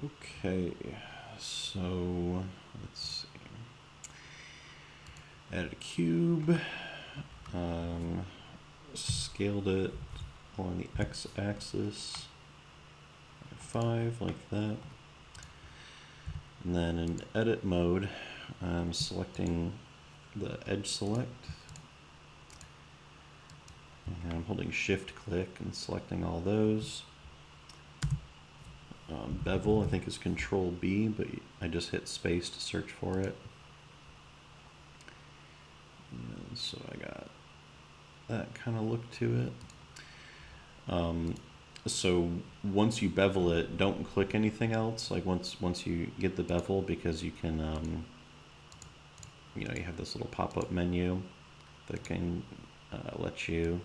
Okay, so let's see. Added a cube, scaled it along the x-axis, 5 like that. And then in edit mode, I'm selecting the edge select. And I'm holding shift click and selecting all those. Bevel, I think, is Control B, but I just hit space to search for it. And so I got that kind of look to it. So once you bevel it, don't click anything else. Like once you get the bevel, because you can, you have this little pop-up menu that can let you,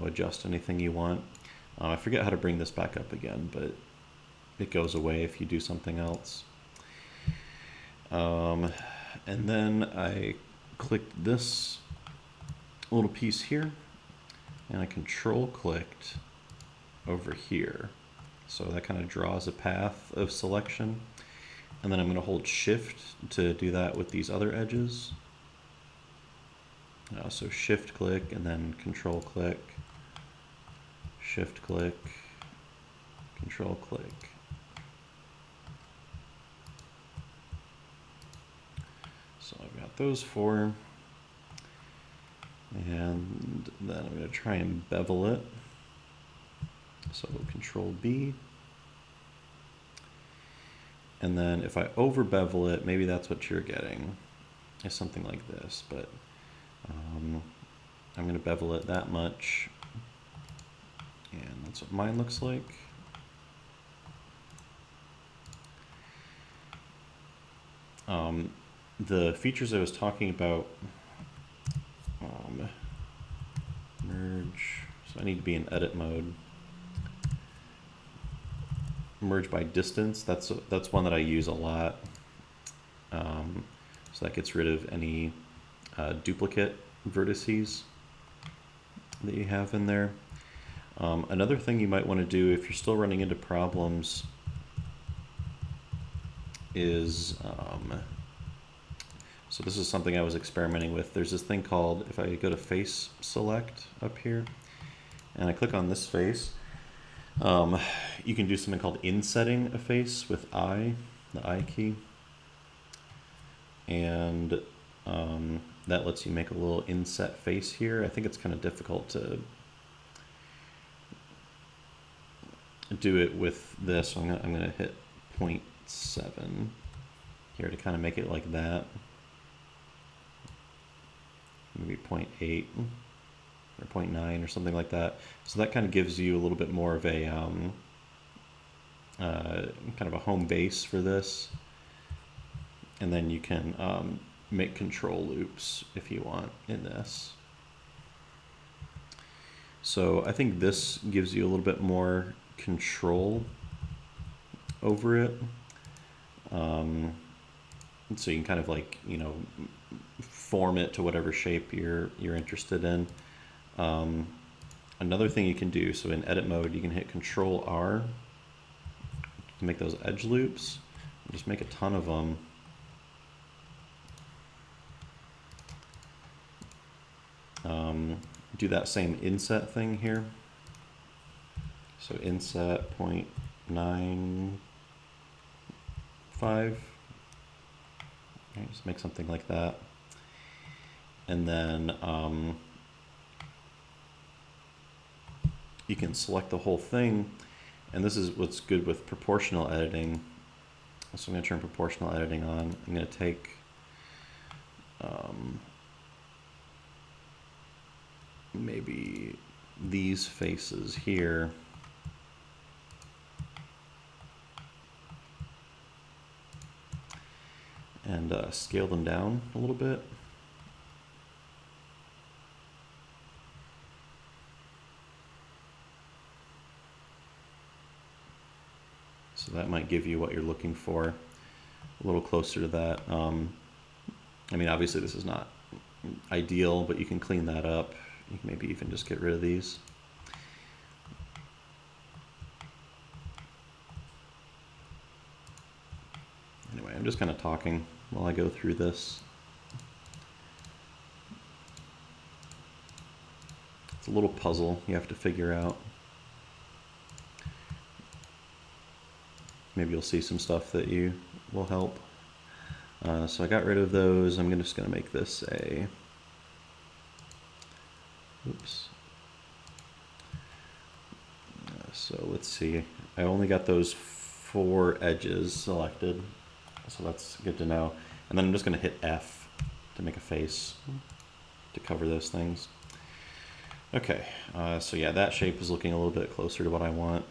adjust anything you want. I forget how to bring this back up again, but it goes away if you do something else. And then I clicked this little piece here, and I control clicked over here. So that kind of draws a path of selection. And then I'm going to hold shift to do that with these other edges. So shift click and then control click, shift click, control click. So I've got those 4. And then I'm going to try and bevel it. So Control B. And then if I over bevel it, maybe that's what you're getting, is something like this. But I'm going to bevel it that much. And that's what mine looks like. The features I was talking about, merge, so I need to be in edit mode. Merge by distance, that's one that I use a lot. So that gets rid of any duplicate vertices that you have in there. Another thing you might want to do if you're still running into problems is, so this is something I was experimenting with. There's this thing called, if I go to face select up here, and I click on this face, you can do something called insetting a face with the I key. And that lets you make a little inset face here. I think it's kind of difficult to do it with this. So I'm going to hit 0.7 here to kind of make it like that. Maybe 0.8 or 0.9 or something like that. So that kind of gives you a little bit more of a kind of a home base for this. And then you can make control loops if you want in this. So I think this gives you a little bit more control over it. So you can kind of like, form it to whatever shape you're interested in. Another thing you can do, so in edit mode, you can hit Control R to make those edge loops. Just make a ton of them. Do that same inset thing here. So inset 0.95. Okay, just make something like that. And then you can select the whole thing. And this is what's good with proportional editing. So I'm going to turn proportional editing on. I'm going to take maybe these faces here. And scale them down a little bit. So that might give you what you're looking for, a little closer to that. I mean, obviously this is not ideal, but you can clean that up. You can maybe even just get rid of these. I'm just kind of talking while I go through this. It's a little puzzle you have to figure out. Maybe you'll see some stuff that you will help. So I got rid of those. I'm just going to make this a... Oops. So let's see. I only got those 4 edges selected, so that's good to know. And then I'm just going to hit F to make a face to cover those things. Okay, so yeah, that shape is looking a little bit closer to what I want.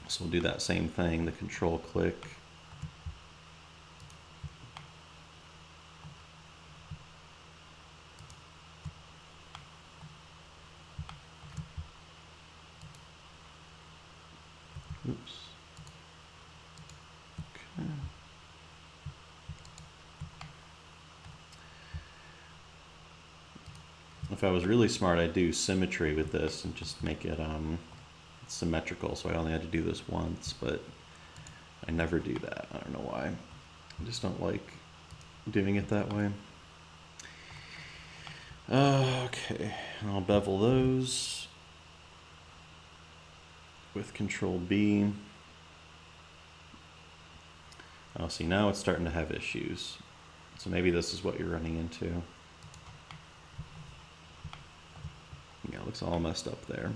So we'll do that same thing, the control click. Oops. Okay. If I was really smart, I'd do symmetry with this and just make it symmetrical, so I only had to do this once, but I never do that. I don't know why. I just don't like doing it that way. Okay, I'll bevel those with Control B. Oh, see, now it's starting to have issues. So maybe this is what you're running into. Yeah, it looks all messed up there.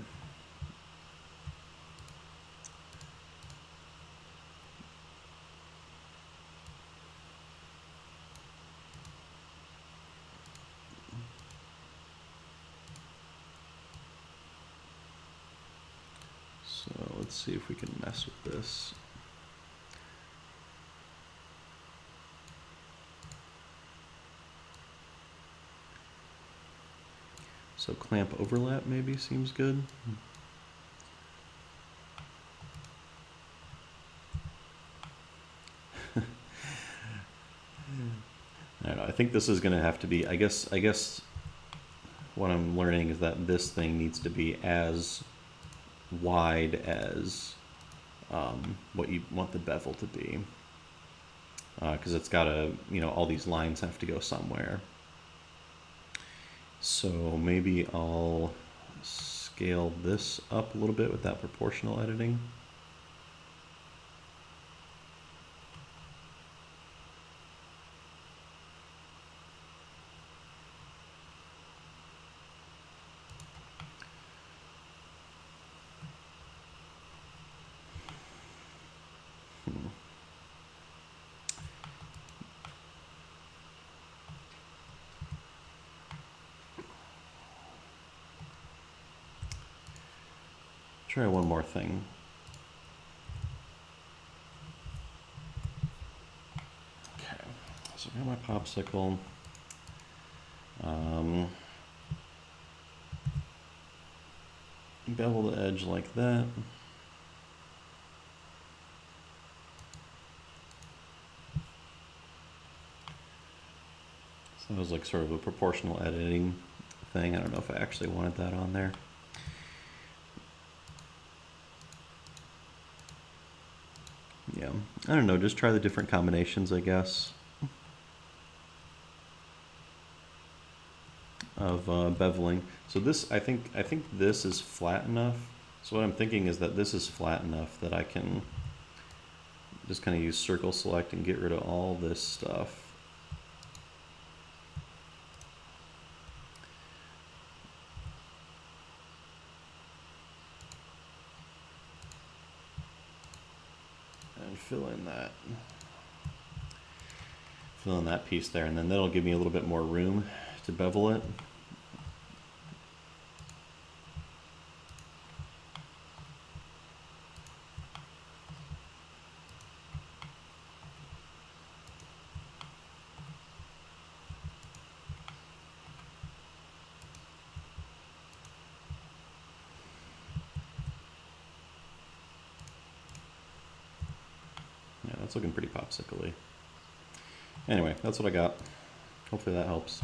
So let's see if we can mess with this. So clamp overlap maybe seems good. I don't know, I think this is gonna have to be, I guess what I'm learning is that this thing needs to be as wide as what you want the bevel to be. Because it's gotta, all these lines have to go somewhere. So maybe I'll scale this up a little bit with that proportional editing. Try one more thing. Okay, so I got my popsicle. Bevel the edge like that. So that was like sort of a proportional editing thing. I don't know if I actually wanted that on there. Yeah, I don't know, just try the different combinations, I guess, of beveling. So this, I think this is flat enough. So what I'm thinking is that this is flat enough that I can just kind of use circle select and get rid of all this stuff. And fill in that piece there, and then that'll give me a little bit more room to bevel it. Yeah, that's looking pretty popsicle-y. Anyway, that's what I got. Hopefully that helps.